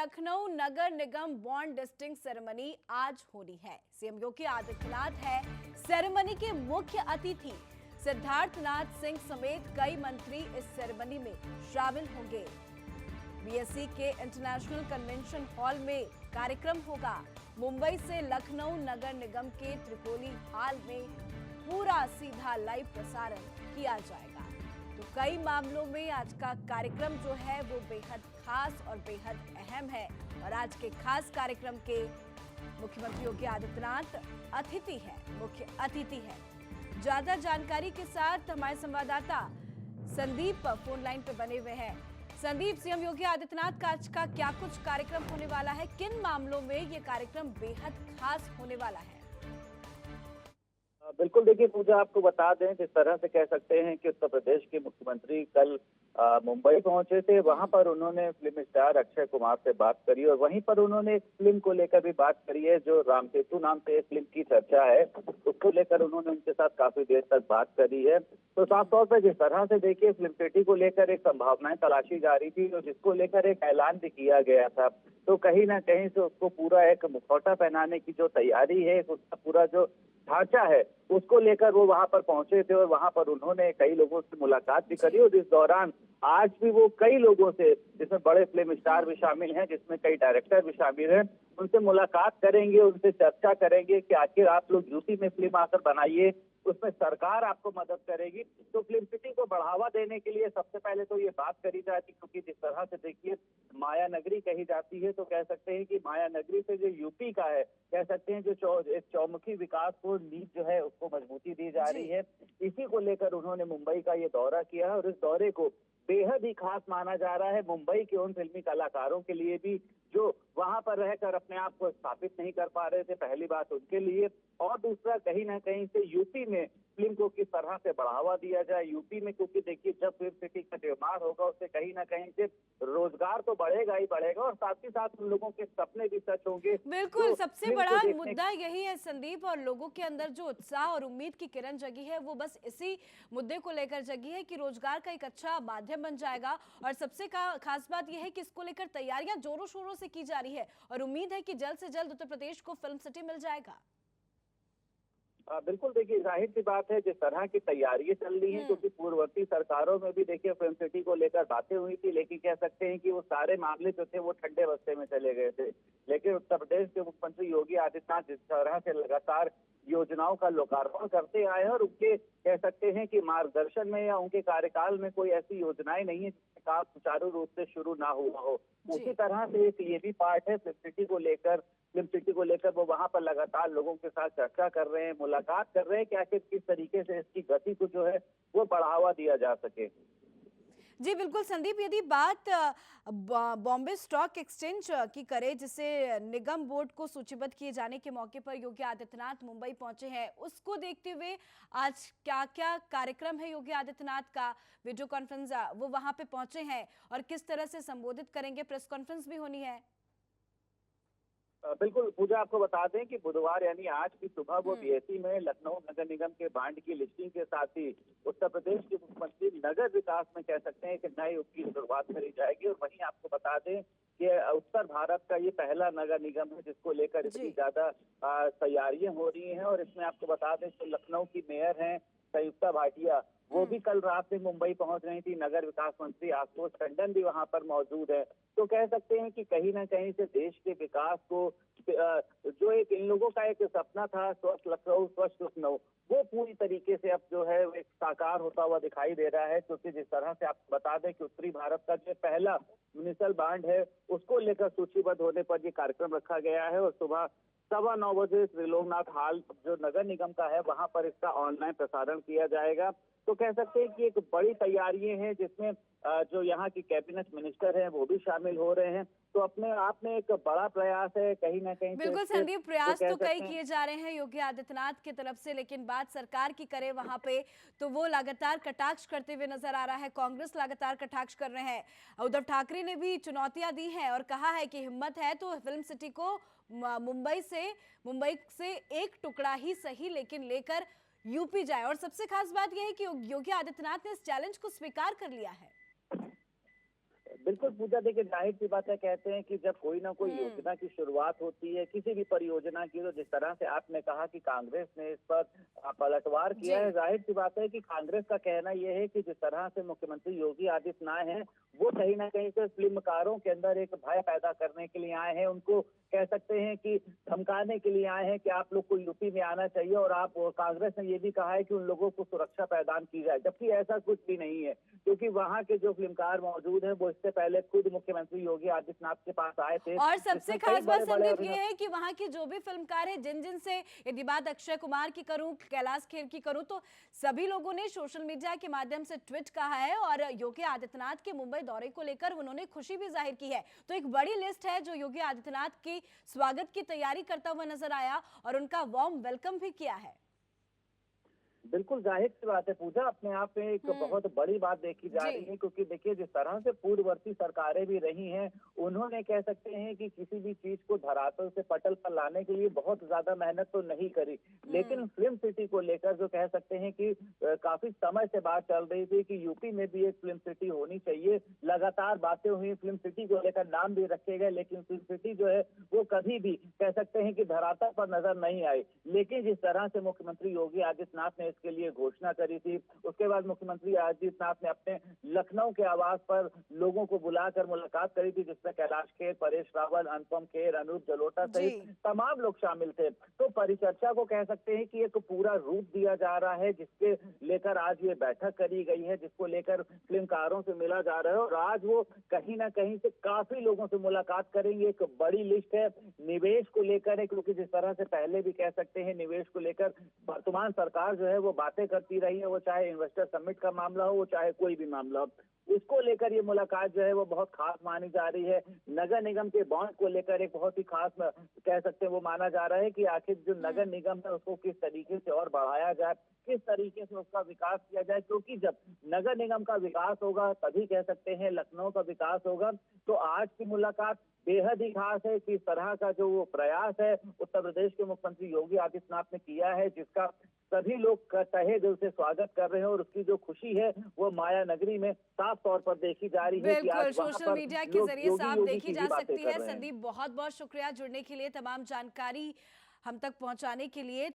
लखनऊ नगर निगम bond listing ceremony आज होनी है। सीएम योगी आदित्यनाथ है सेरेमनी के मुख्य अतिथि। सिद्धार्थनाथ सिंह समेत कई मंत्री इस सेरेमनी में शामिल होंगे। बीएसई के इंटरनेशनल कन्वेंशन हॉल में कार्यक्रम होगा। मुंबई से लखनऊ नगर निगम के त्रिकोली हॉल में पूरा सीधा लाइव प्रसारण किया जाएगा। तो कई मामलों में आज का कार्यक्रम जो है वो बेहद खास और बेहद अहम है और आज के खास कार्यक्रम के मुख्यमंत्री योगी आदित्यनाथ मुख्य अतिथि है। ज्यादा जानकारी के साथ हमारे संवाददाता संदीप फोन लाइन पे बने हुए हैं। संदीप, सीएम योगी आदित्यनाथ का आज का क्या कुछ कार्यक्रम होने वाला है? किन मामलों में ये कार्यक्रम बेहद खास होने वाला है? बिल्कुल, देखिए पूजा, आपको बता दें जिस तरह से कह सकते हैं कि उत्तर प्रदेश के मुख्यमंत्री कल मुंबई पहुंचे थे। वहां पर उन्होंने फिल्म स्टार अक्षय कुमार से बात करी और वहीं पर उन्होंने एक फिल्म को लेकर भी बात करी है जो रामसेतु नाम से एक फिल्म की चर्चा है, उसको लेकर उन्होंने उनके साथ काफी देर तक बात करी है। तो साफ तौर पर जिस तरह से देखिए फिल्म सिटी को लेकर एक संभावनाएं तलाशी जा रही थी और जिसको लेकर एक ऐलान भी किया गया था, तो कहीं ना कहीं से उसको पूरा एक मुखौटा पहनाने की जो तैयारी है, उसका पूरा जो ढांचा है, उसको लेकर वो वहां पर पहुंचे थे और वहां पर उन्होंने कई लोगों से मुलाकात भी करी। और इस दौरान आज भी वो कई लोगों से, जिसमें बड़े फिल्म स्टार भी शामिल हैं, जिसमें कई डायरेक्टर भी शामिल हैं, उनसे मुलाकात करेंगे, उनसे चर्चा करेंगे कि आखिर आप लोग यूपी में फिल्म आकर बनाइए, उसमें सरकार आपको मदद करेगी। तो फिल्म सिटी को बढ़ावा देने के लिए सबसे पहले तो ये बात करी जाती, क्योंकि जिस तरह से देखिए माया नगरी कही जाती है, तो कह सकते हैं कि माया नगरी से जो यूपी का है, कह सकते हैं जो एक चौमुखी विकास को नींव जो है उसको मजबूती दी जा रही है। इसी को लेकर उन्होंने मुंबई का ये दौरा किया है और इस दौरे को बेहद ही खास माना जा रहा है मुंबई के उन फिल्मी कलाकारों के लिए भी जो वहां पर रहकर अपने आप को स्थापित नहीं कर पा रहे थे, पहली बात उनके लिए, और दूसरा कहीं ना कहीं से यूपी में फिल्म को किस तरह से बढ़ावा दिया जाए यूपी में, क्योंकि देखिए जब फिल्म सिटी का निर्माण होगा उससे कहीं ना कहीं से रोजगार तो बढ़ेगा ही बढ़ेगा और साथ ही साथ उन लोगों के सपने भी सच होंगे। बिल्कुल, सबसे बड़ा मुद्दा यही है संदीप, और लोगों के अंदर जो उत्साह और उम्मीद की किरण जगी है वो बस इसी मुद्दे को लेकर जगी है कि रोजगार का एक अच्छा माध्यम बन जाएगा। और सबसे खास बात यह है कि इसको लेकर तैयारियां जोरों शोरों से की जा रही है और उम्मीद है कि जल्द से जल्द उत्तर प्रदेश को फिल्म सिटी मिल जाएगा। बिल्कुल, देखिए जाहिर सी बात है जिस तरह की तैयारियां चल रही हैं, क्योंकि पूर्ववर्ती सरकारों में भी देखिए फिल्म सिटी को लेकर बातें हुई थी, लेकिन कह सकते हैं कि वो सारे मामले जो थे वो ठंडे बस्ते में चले गए थे। लेकिन उत्तर प्रदेश के मुख्यमंत्री योगी आदित्यनाथ जिस तरह से लगातार योजनाओं का लोकार्पण करते आए हैं और उनके कह सकते हैं कि मार्गदर्शन में या उनके कार्यकाल में कोई ऐसी योजनाएं नहीं है जिसका काम सुचारू रूप से शुरू ना हुआ हो। उसी तरह से एक ये भी पार्ट है फिल्म सिटी को लेकर वो वहां पर लगातार लोगों के साथ चर्चा कर रहे हैं, मुलाकात कर रहे हैं कि आखिर किस तरीके से इसकी गति को जो है वो बढ़ावा दिया जा सके। जी बिल्कुल संदीप, यदि बात बॉम्बे स्टॉक एक्सचेंज की करें, जिसे निगम बोर्ड को सूचीबद्ध किए जाने के मौके पर योगी आदित्यनाथ मुंबई पहुंचे हैं, उसको देखते हुए आज क्या क्या कार्यक्रम है योगी आदित्यनाथ का? वीडियो कॉन्फ्रेंस वो वहां पे पहुंचे हैं और किस तरह से संबोधित करेंगे? प्रेस कॉन्फ्रेंस भी होनी है। बिल्कुल पूजा, आपको बता दें कि बुधवार यानी आज की सुबह वो बीएसई में लखनऊ नगर निगम के बांड की लिस्टिंग के साथ ही उत्तर प्रदेश के मुख्यमंत्री नगर विकास में कह सकते हैं कि नए युग की शुरुआत करी जाएगी। और वहीं आपको बता दें कि उत्तर भारत का ये पहला नगर निगम है जिसको लेकर इतनी ज्यादा तैयारियां हो रही हैं। और इसमें आपको बता दें कि लखनऊ की मेयर हैं संयुक्ता भाटिया, वो भी कल रात में मुंबई पहुंच रही थी। नगर विकास मंत्री आशुतोष टंडन भी वहां पर मौजूद है। तो कह सकते हैं कि कहीं ना कहीं से देश के विकास को जो एक इन लोगों का एक सपना था स्वच्छ लखनऊ स्वच्छ लखनऊ, वो पूरी तरीके से अब जो है एक साकार होता हुआ दिखाई दे रहा है। क्योंकि जिस तरह से आपको बता दें कि उत्तरी भारत का जो पहला म्युनिसिपल बांड है उसको लेकर सूचीबद्ध होने पर ये कार्यक्रम रखा गया है और सुबह 9:15 बजे त्रिलोकनाथ हॉल जो नगर निगम का है वहां पर इसका ऑनलाइन प्रसारण किया जाएगा। तो कह सकते हैं कि एक बड़ी तैयारियां हैं जिसमें जो यहाँ की कैबिनेट मिनिस्टर हैं वो भी शामिल हो रहे हैं। तो अपने आप में एक बड़ा प्रयास है कहीं ना कहीं। बिल्कुल संदीप, प्रयास तो कई किए जा रहे हैं योगी आदित्यनाथ की तरफ से, लेकिन बात सरकार की करे वहां पे तो वो लगातार कटाक्ष करते हुए नजर आ रहा है। कांग्रेस लगातार कटाक्ष कर रहे हैं। उद्धव ठाकरे ने भी चुनौतियां दी हैं और कहा है कि हिम्मत है तो फिल्म सिटी को मुंबई से एक टुकड़ा ही सही लेकिन लेकर यूपी जाए। और सबसे खास बात यह है कि योगी आदित्यनाथ ने इस चैलेंज को स्वीकार कर लिया है। बिल्कुल पूजा, देखिए जाहिर सी बात है, कहते हैं कि जब कोई ना कोई योजना की शुरुआत होती है किसी भी परियोजना की, तो जिस तरह से आपने कहा कि कांग्रेस ने इस पर पलटवार किया है, जाहिर सी बात है कि कांग्रेस का कहना यह है कि जिस तरह से मुख्यमंत्री योगी आदित्यनाथ हैं वो कहीं ना कहीं से फिल्मकारों के अंदर एक भय पैदा करने के लिए आए हैं, उनको कह सकते हैं कि धमकाने के लिए आए हैं कि आप लोग को यूपी में आना चाहिए, और आप कांग्रेस ने ये भी कहा है कि उन लोगों को सुरक्षा प्रदान की जाए, जबकि ऐसा कुछ भी नहीं है, क्योंकि वहाँ के जो फिल्मकार मौजूद हैं वो इससे पहले खुद मुख्यमंत्री योगी आदित्यनाथ के पास आए थे। और सबसे जिसमें कई खास बात बड़े-बड़े संदीप ये है कि वहां के जो भी फिल्मकार हैं, जिन जिन से यदि बात अक्षय कुमार की करूं, कैलाश खेर की करूं, तो सभी लोगों ने सोशल मीडिया के माध्यम से ट्वीट कहा है और योगी आदित्यनाथ के मुंबई दौरे को लेकर उन्होंने खुशी भी जाहिर की है। तो एक बड़ी लिस्ट है जो योगी आदित्यनाथ की स्वागत की तैयारी करता हुआ नजर आया और उनका वार्म वेलकम भी किया है। बिल्कुल जाहिर सी बात है पूजा, अपने आप में एक बहुत बड़ी बात देखी जा रही है, क्योंकि देखिए जिस तरह से पूर्ववर्ती सरकारें भी रही हैं, उन्होंने कह सकते हैं कि किसी भी चीज को धरातल से पटल पर लाने के लिए बहुत ज्यादा मेहनत तो नहीं करी, लेकिन फिल्म सिटी को लेकर जो कह सकते हैं कि काफी समय से बात चल रही थी कि यूपी में भी एक फिल्म सिटी होनी चाहिए, लगातार बातें हुई, फिल्म सिटी को लेकर नाम भी रखे गए, लेकिन फिल्म सिटी जो है वो कभी भी कह सकते हैं कि धरातल पर नजर नहीं आई। लेकिन जिस तरह से मुख्यमंत्री योगी आदित्यनाथ ने के लिए घोषणा करी थी, उसके बाद मुख्यमंत्री आदित्यनाथ ने अपने लखनऊ के आवास पर लोगों को बुलाकर मुलाकात करी थी, जिसमें कैलाश खेर, परेश रावल, अनुपम खेर, अनूप जलोटा सहित तमाम लोग शामिल थे। तो परिचर्चा को कह सकते हैं कि एक पूरा रूप दिया जा रहा है, जिसके लेकर आज ये बैठक करी गई है, जिसको लेकर फिल्मकारों से मिला जा रहा है, और आज वो कहीं ना कहीं से काफी लोगों से मुलाकात करेंगे। एक बड़ी लिस्ट है, निवेश को लेकर है, क्योंकि जिस तरह से पहले भी कह सकते हैं निवेश को लेकर वर्तमान सरकार जो है वो बातें करती रही है, वो चाहे इन्वेस्टर समिट का मामला हो, वो चाहे कोई भी मामला हो, उसको लेकर ये मुलाकात जो है वो बहुत खास मानी जा रही है। नगर निगम के बॉन्ड को लेकर एक बहुत ही खास कह सकते हैं वो माना जा रहा है कि आखिर जो नगर निगम है उसको किस तरीके से और बढ़ाया जाए, किस तरीके से उसका विकास किया जाए, क्योंकि जब नगर निगम का विकास होगा तभी कह सकते हैं लखनऊ का विकास होगा। तो आज की मुलाकात बेहद ही खास है कि इस तरह का जो वो प्रयास है उत्तर प्रदेश के मुख्यमंत्री योगी आदित्यनाथ ने किया है, जिसका सभी लोग तहे दिल से स्वागत कर रहे हैं, और उसकी जो खुशी है वो माया नगरी में साफ तौर पर देखी जा रही है कि आज सोशल मीडिया के जरिए साफ देखी जा सकती है। संदीप, बहुत बहुत शुक्रिया जुड़ने के लिए, तमाम जानकारी हम तक पहुंचाने के लिए।